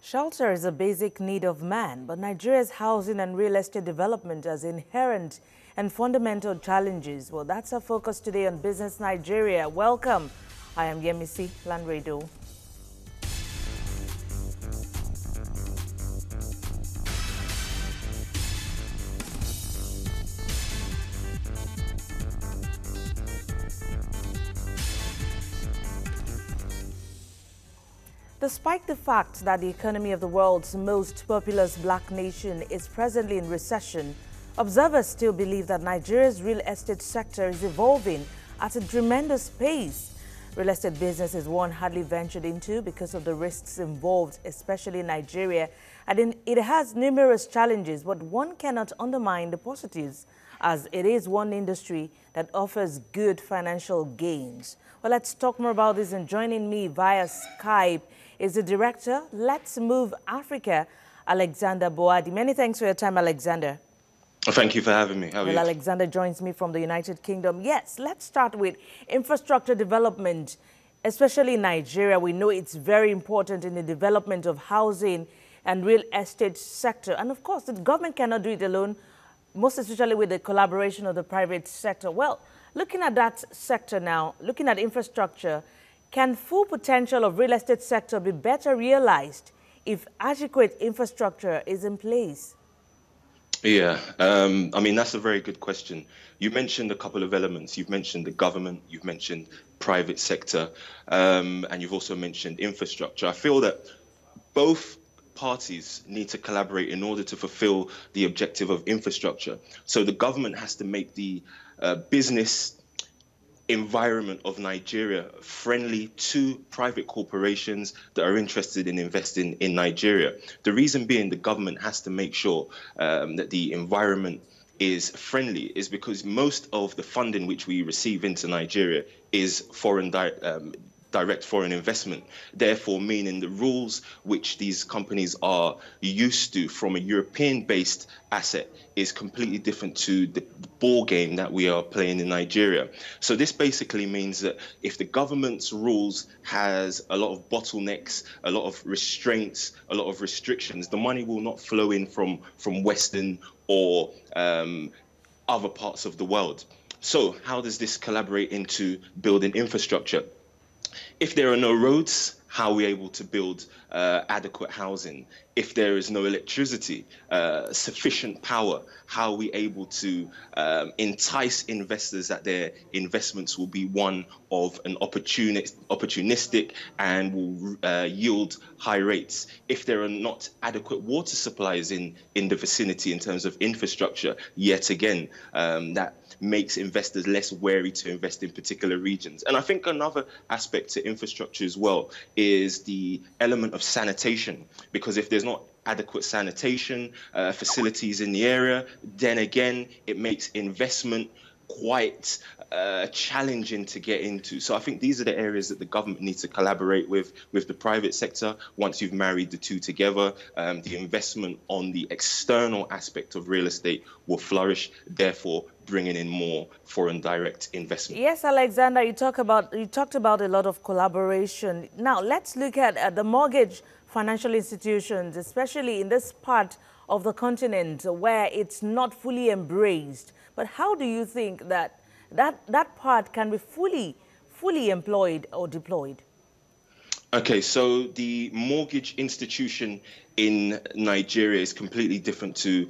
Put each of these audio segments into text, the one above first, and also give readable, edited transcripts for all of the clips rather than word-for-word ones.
Shelter is a basic need of man, but Nigeria's housing and real estate development has inherent and fundamental challenges. Well, that's our focus today on Business Nigeria. Welcome. I am Yemisi Lanredo. Despite the fact that the economy of the world's most populous black nation is presently in recession, observers still believe that Nigeria's real estate sector is evolving at a tremendous pace. Real estate business is one hardly ventured into because of the risks involved, especially in Nigeria, and it has numerous challenges, but one cannot undermine the positives, as it is one industry that offers good financial gains. Well, let's talk more about this, and joining me via Skype is the director, Let's Move Africa, Alexander Boadi. Many thanks for your time, Alexander. Thank you for having me. How are you? Alexander joins me from the United Kingdom. Yes, let's start with infrastructure development, especially in Nigeria. We know it's very important in the development of housing and real estate sector. And of course, the government cannot do it alone, most especially with the collaboration of the private sector. Well, looking at that sector now, looking at infrastructure, can full potential of real estate sector be better realized if adequate infrastructure is in place? Yeah, I mean, that's a very good question. You mentioned a couple of elements. You've mentioned the government, you've mentioned private sector, and you've also mentioned infrastructure. I feel that both parties need to collaborate in order to fulfill the objective of infrastructure. So the government has to make the business environment of Nigeria friendly to private corporations that are interested in investing in Nigeria. The reason being the government has to make sure that the environment is friendly is because most of the funding which we receive into Nigeria is direct foreign investment, therefore meaning the rules which these companies are used to from a European-based asset is completely different to the ball game that we are playing in Nigeria. So this basically means that if the government's rules has a lot of bottlenecks, a lot of restraints, a lot of restrictions, the money will not flow in from Western or other parts of the world. So how does this collaborate into building infrastructure? If there are no roads, how are we able to build adequate housing? If there is no electricity, sufficient power, how are we able to entice investors that their investments will be one of an opportunistic and will yield high rates? If there are not adequate water supplies in the vicinity in terms of infrastructure, yet again, that makes investors less wary to invest in particular regions. And I think another aspect to infrastructure as well is the element of sanitation, because if there's not adequate sanitation facilities in the area, then again, it makes investment quite challenging to get into. So I think these are the areas that the government needs to collaborate with the private sector. Once you've married the two together, the investment on the external aspect of real estate will flourish, therefore bringing in more foreign direct investment. Yes, Alexander, you talked about a lot of collaboration. Now, let's look at the mortgage financial institutions, especially in this part of the continent where it's not fully embraced. But how do you think that part can be fully employed or deployed? Okay, so the mortgage institution in Nigeria is completely different to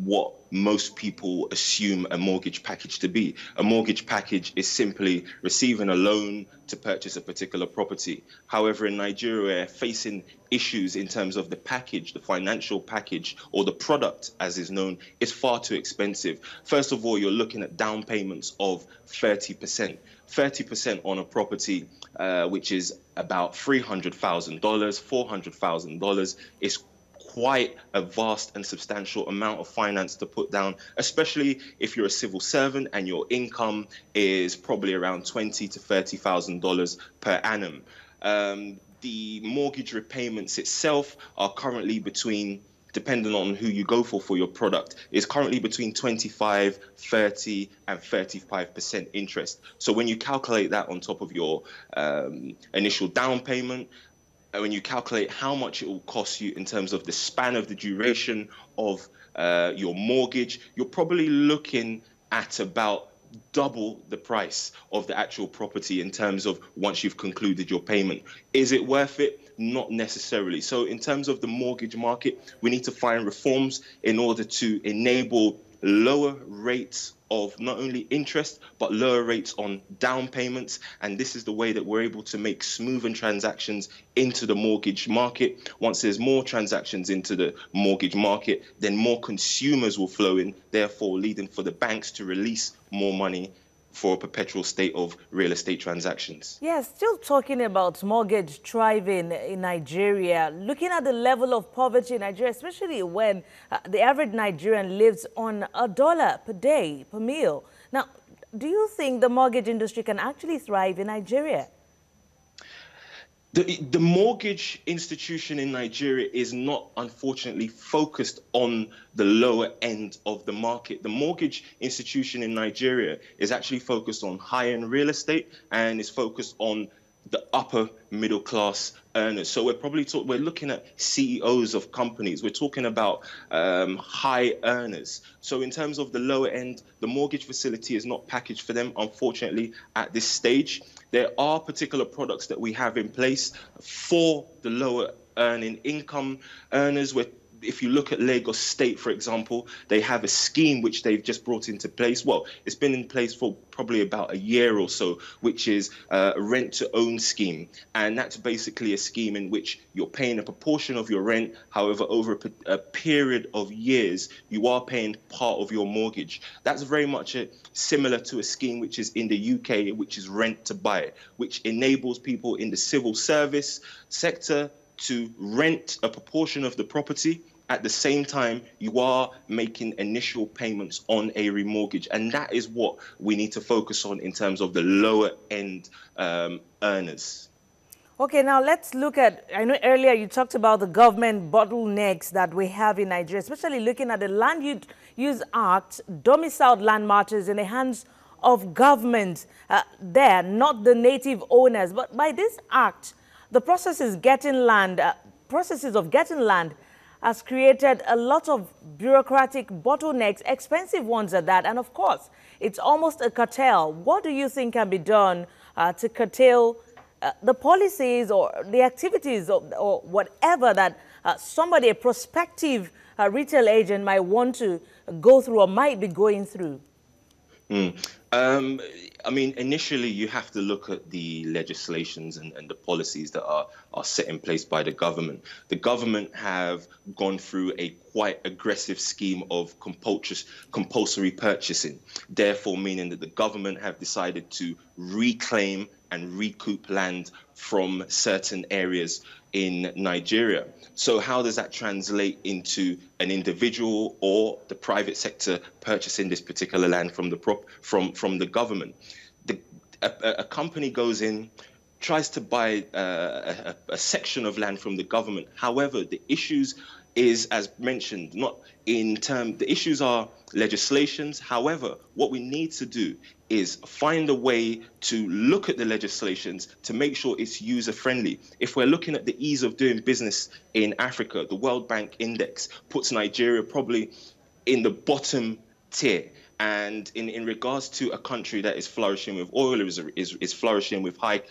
what most people assume a mortgage package to be. A mortgage package is simply receiving a loan to purchase a particular property. However, in Nigeria, we're facing issues in terms of the package, the financial package, or the product, as is known, is far too expensive. First of all, you're looking at down payments of 30%. 30% on a property, which is about $300,000, $400,000, is quite a vast and substantial amount of finance to put down, especially if you're a civil servant and your income is probably around $20,000 to $30,000 per annum. The mortgage repayments itself are currently between, depending on who you go for your product, is currently between 25, 30 and 35% interest. So when you calculate that on top of your initial down payment, when you calculate how much it will cost you in terms of the span of the duration of your mortgage, you're probably looking at about double the price of the actual property in terms of once you've concluded your payment. Is it worth it? Not necessarily. So in terms of the mortgage market, we need to find reforms in order to enable lower rates of not only interest, but lower rates on down payments. And this is the way that we're able to make smoother transactions into the mortgage market. Once there's more transactions into the mortgage market, then more consumers will flow in, therefore leading for the banks to release more money for a perpetual state of real estate transactions. Yes, still talking about mortgage thriving in Nigeria, looking at the level of poverty in Nigeria, especially when the average Nigerian lives on $1 per day, per meal. Now, do you think the mortgage industry can actually thrive in Nigeria? The mortgage institution in Nigeria is not, unfortunately, focused on the lower end of the market. The mortgage institution in Nigeria is actually focused on high-end real estate and is focused on the upper middle class earners. So we're looking at CEOs of companies. We're talking about high earners. So in terms of the lower end, the mortgage facility is not packaged for them, unfortunately, at this stage. There are particular products that we have in place for the lower earning income earners. If you look at Lagos State, for example, they have a scheme which they've just brought into place. Well, it's been in place for probably about a year or so, which is a rent-to-own scheme. And that's basically a scheme in which you're paying a proportion of your rent. However, over a period of years, you are paying part of your mortgage. That's very much similar to a scheme which is in the UK, which is rent-to-buy, which enables people in the civil service sector to rent a proportion of the property. At the same time, you are making initial payments on a remortgage. And that is what we need to focus on in terms of the lower end earners. Okay, now let's look at, I know earlier you talked about the government bottlenecks that we have in Nigeria, especially looking at the Land Use Act. Domiciled land matters in the hands of government there, not the native owners. But by this act, the processes of getting land has created a lot of bureaucratic bottlenecks, expensive ones at that. And of course, it's almost a cartel. What do you think can be done to curtail the policies or the activities or whatever that a prospective retail agent might want to go through or might be going through? I mean, initially, you have to look at the legislations and the policies that are set in place by the government. The government have gone through a quite aggressive scheme of compulsory purchasing, therefore meaning that the government have decided to reclaim and recoup land from certain areas in Nigeria. So how does that translate into an individual or the private sector purchasing this particular land from the government? A company goes in, tries to buy a section of land from the government. However, the issues is, as mentioned, the issues are legislations. However, what we need to do is find a way to look at the legislations to make sure it's user-friendly. If we're looking at the ease of doing business in Africa, the World Bank Index puts Nigeria probably in the bottom tier. And in regards to a country that is flourishing with oil, is flourishing with high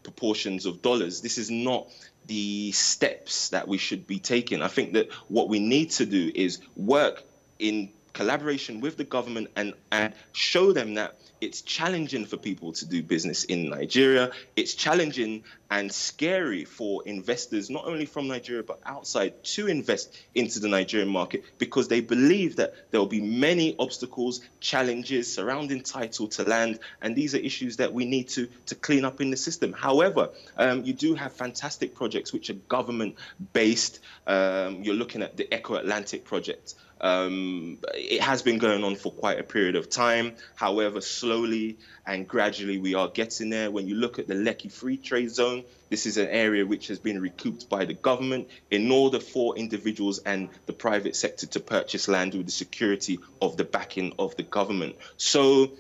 proportions of dollars, this is not the steps that we should be taking. I think that what we need to do is work in collaboration with the government and show them that it's challenging for people to do business in Nigeria. It's challenging and scary for investors, not only from Nigeria, but outside, to invest into the Nigerian market because they believe that there will be many obstacles, challenges surrounding title to land. And these are issues that we need to clean up in the system. However, you do have fantastic projects which are government-based. You're looking at the Eco Atlantic project. It has been going on for quite a period of time. However, slowly and gradually we are getting there. When you look at the Leki Free Trade Zone, this is an area which has been recouped by the government in order for individuals and the private sector to purchase land with the security of the backing of the government. So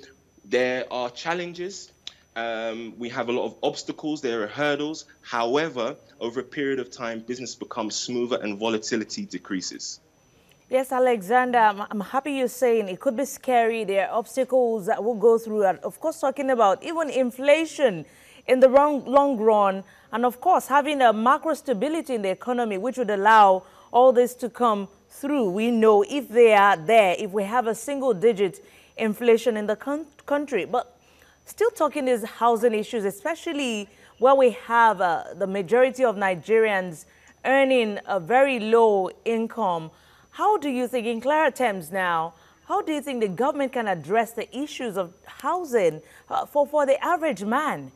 there are challenges. We have a lot of obstacles. There are hurdles. However, over a period of time, business becomes smoother and volatility decreases. Yes, Alexander, I'm happy you're saying it could be scary. There are obstacles that we'll go through. And of course, talking about even inflation in the long run. And of course, having a macro stability in the economy, which would allow all this to come through. We know if they are there, if we have a single-digit inflation in the country. But still talking these housing issues, especially where we have the majority of Nigerians earning a very low income. How do you think, in clearer terms now, how do you think the government can address the issues of housing for the average man?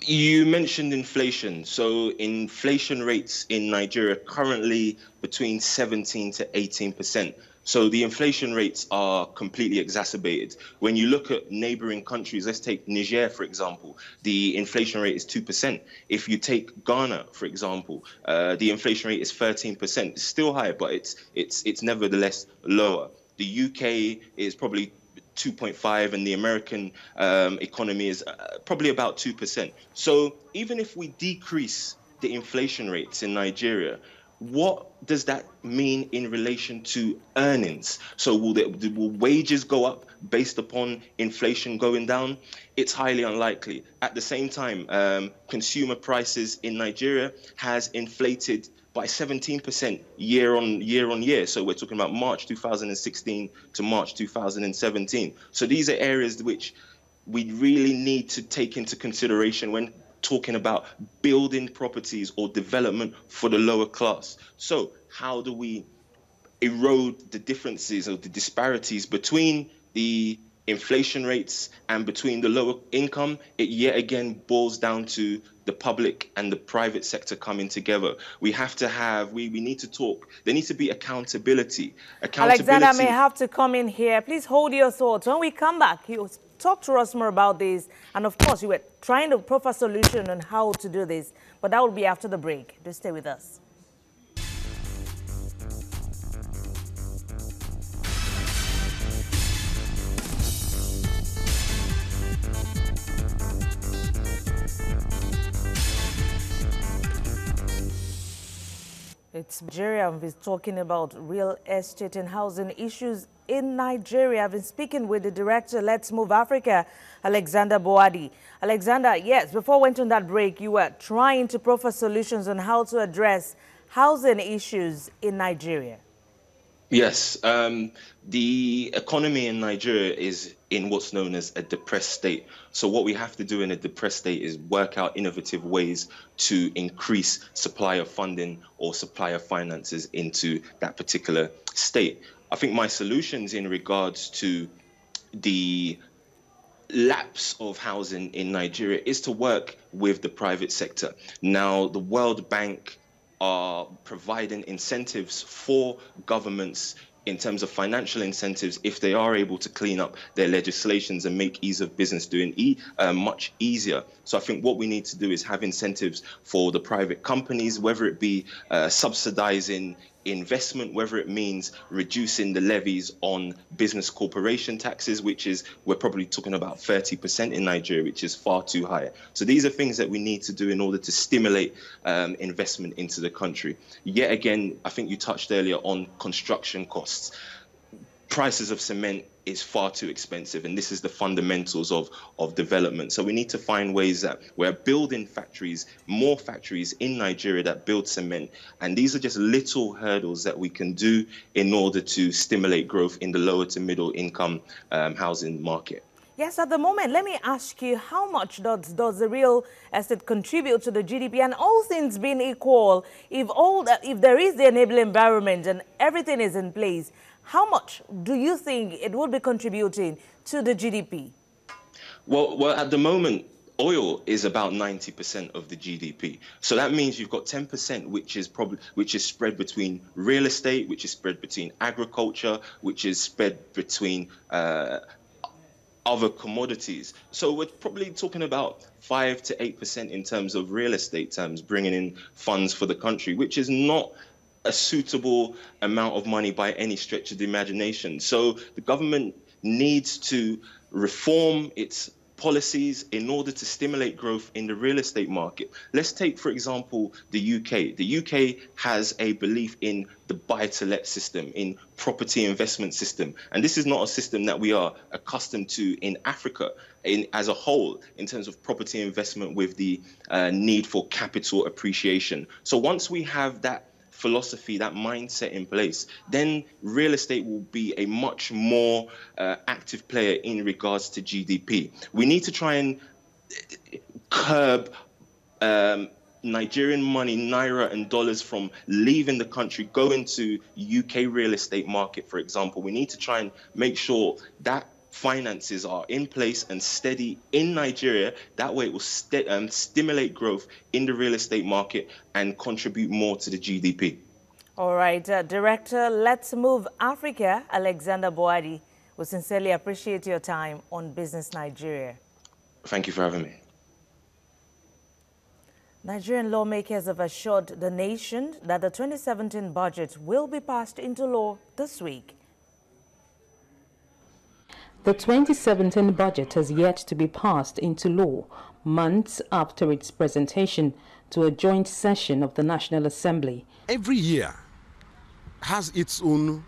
You mentioned inflation. So inflation rates in Nigeria currently between 17 to 18%. So the inflation rates are completely exacerbated. When you look at neighboring countries, let's take Niger, for example, the inflation rate is 2%. If you take Ghana, for example, the inflation rate is 13%. It's still high, but it's nevertheless lower. The UK is probably 2.5, and the American economy is probably about 2%. So even if we decrease the inflation rates in Nigeria, what does that mean in relation to earnings? So will wages go up based upon inflation going down? It's highly unlikely. At the same time, consumer prices in Nigeria has inflated by 17% year on year. So we're talking about March 2016 to March 2017. So these are areas which we really need to take into consideration when talking about building properties or development for the lower class. So how do we erode the differences or the disparities between the inflation rates and between the lower income? It yet again boils down to the public and the private sector coming together. We have to have, we need to talk. There needs to be accountability. Alexander, I may have to come in here. Please hold your thoughts. When we come back, you talk to us more about this. And of course, you were trying to proffer a solution on how to do this. But that will be after the break. Just stay with us. It's Nigeria. We've been talking about real estate and housing issues in Nigeria. I've been speaking with the director, Let's Move Africa, Alexander Boadi. Alexander, yes, before we went on that break, you were trying to proffer solutions on how to address housing issues in Nigeria. Yes, the economy in Nigeria is in what's known as a depressed state. So what we have to do in a depressed state is work out innovative ways to increase supply of funding or supply of finances into that particular state. I think my solutions in regards to the lapse of housing in Nigeria is to work with the private sector. Now, the World Bank are providing incentives for governments in terms of financial incentives if they are able to clean up their legislations and make ease of business doing much easier. So I think what we need to do is have incentives for the private companies, whether it be subsidizing investment, whether it means reducing the levies on business corporation taxes, which is, we're probably talking about 30% in Nigeria, which is far too high. So these are things that we need to do in order to stimulate investment into the country. Yet again, I think you touched earlier on construction costs. Prices of cement is far too expensive, and this is the fundamentals of development. So we need to find ways that we're building factories, more factories in Nigeria that build cement, and these are just little hurdles that we can do in order to stimulate growth in the lower to middle income housing market. Yes, at the moment, let me ask you, how much does the real estate contribute to the GDP? And all things being equal, if there is the enabling environment and everything is in place, how much do you think it will be contributing to the GDP? Well, at the moment, oil is about 90% of the GDP. So that means you've got 10%, which is spread between real estate, which is spread between agriculture, which is spread between other commodities. So we're probably talking about 5 to 8% in terms of real estate terms, bringing in funds for the country, which is not a suitable amount of money by any stretch of the imagination. So the government needs to reform its policies in order to stimulate growth in the real estate market. Let's take, for example, the UK. The UK has a belief in the buy-to-let system, in property investment system. And this is not a system that we are accustomed to in Africa as a whole, in terms of property investment with the need for capital appreciation. So once we have that philosophy, that mindset in place, then real estate will be a much more active player in regards to GDP. We need to try and curb Nigerian money, naira and dollars from leaving the country, going to UK real estate market, for example. We need to try and make sure that finances are in place and steady in Nigeria. That way it will stimulate growth in the real estate market and contribute more to the GDP. All right, Director, Let's Move Africa, Alexander Boadi, we sincerely appreciate your time on Business Nigeria. Thank you for having me. Nigerian lawmakers have assured the nation that the 2017 budget will be passed into law this week. The 2017 budget has yet to be passed into law, months after its presentation to a joint session of the National Assembly. Every year has its own,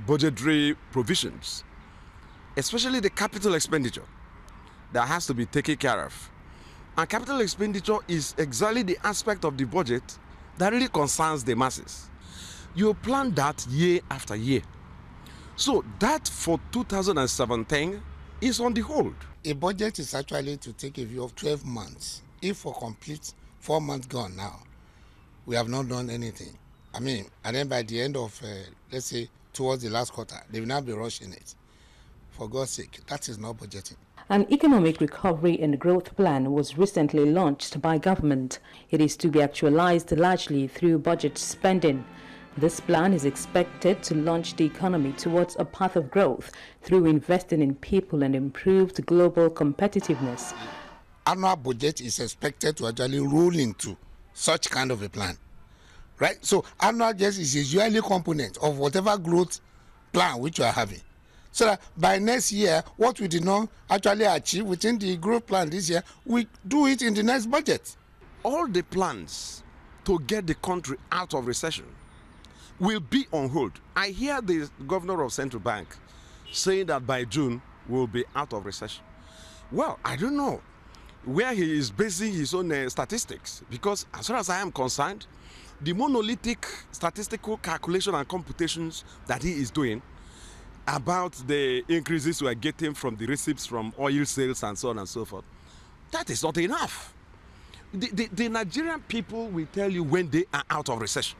budgetary provisions, especially the capital expenditure that has to be taken care of. And capital expenditure is exactly the aspect of the budget that really concerns the masses. You plan that year after year. So that for 2017 is on the hold. A budget is actually to take a view of 12 months. If for complete 4 months gone now, we have not done anything. And then by the end of, let's say, towards the last quarter, they will not be rushing it. For God's sake, that is not budgeting. An economic recovery and growth plan was recently launched by government. It is to be actualized largely through budget spending. This plan is expected to launch the economy towards a path of growth through investing in people and improved global competitiveness. Annual budget is expected to actually roll into such kind of a plan, right? So annual budget is usually a component of whatever growth plan which you are having. So that by next year, what we did not actually achieve within the growth plan this year, we do it in the next budget. All the plans to get the country out of recession will be on hold. I hear the governor of Central Bank saying that by June we'll be out of recession. Well, I don't know where he is basing his own statistics, because as far as I am concerned, the monolithic statistical calculation and computations that he is doing about the increases we are getting from the receipts from oil sales and so on and so forth, that is not enough. The Nigerian people will tell you when they are out of recession.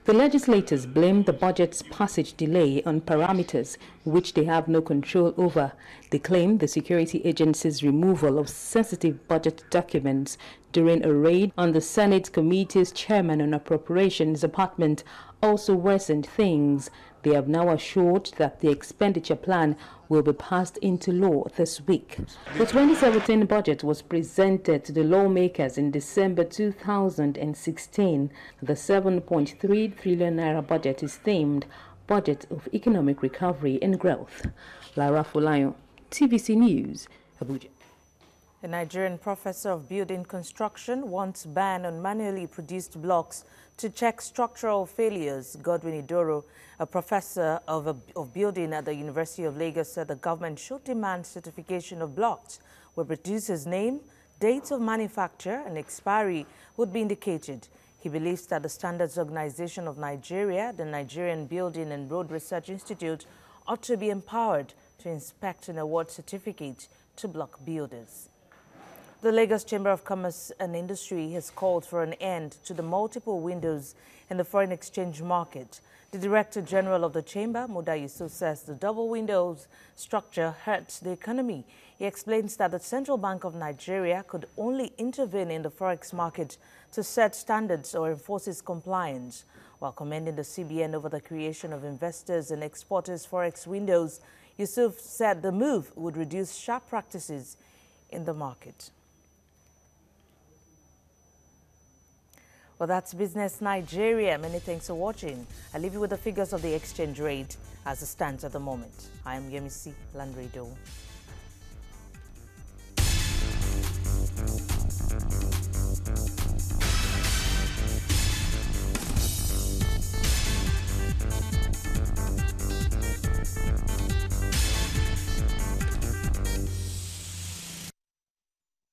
The legislators blame the budget's passage delay on parameters which they have no control over. They claim the security agency's removal of sensitive budget documents during a raid on the Senate Committee's chairman on appropriations department also worsened things. They have now assured that the expenditure plan will be passed into law this week. The 2017 budget was presented to the lawmakers in December 2016. The 7.3 trillion naira budget is themed Budget of Economic Recovery and Growth. Lara Folayo, TVC News, Abuja. A Nigerian professor of building construction wants ban on manually produced blocks to check structural failures. Godwin Idoro, a professor of building at the University of Lagos, said the government should demand certification of blocks where producer's name, dates of manufacture and expiry would be indicated. He believes that the Standards Organization of Nigeria, the Nigerian Building and Road Research Institute, ought to be empowered to inspect and award certificates to block builders. The Lagos Chamber of Commerce and Industry has called for an end to the multiple windows in the foreign exchange market. The Director General of the Chamber, Muda Yusuf, says the double windows structure hurts the economy. He explains that the Central Bank of Nigeria could only intervene in the forex market to set standards or enforce its compliance. While commending the CBN over the creation of investors and exporters forex windows, Yusuf said the move would reduce sharp practices in the market. Well, that's Business Nigeria. Many thanks for watching. I leave you with the figures of the exchange rate as it stands at the moment. I am Yemisi Landry Doe.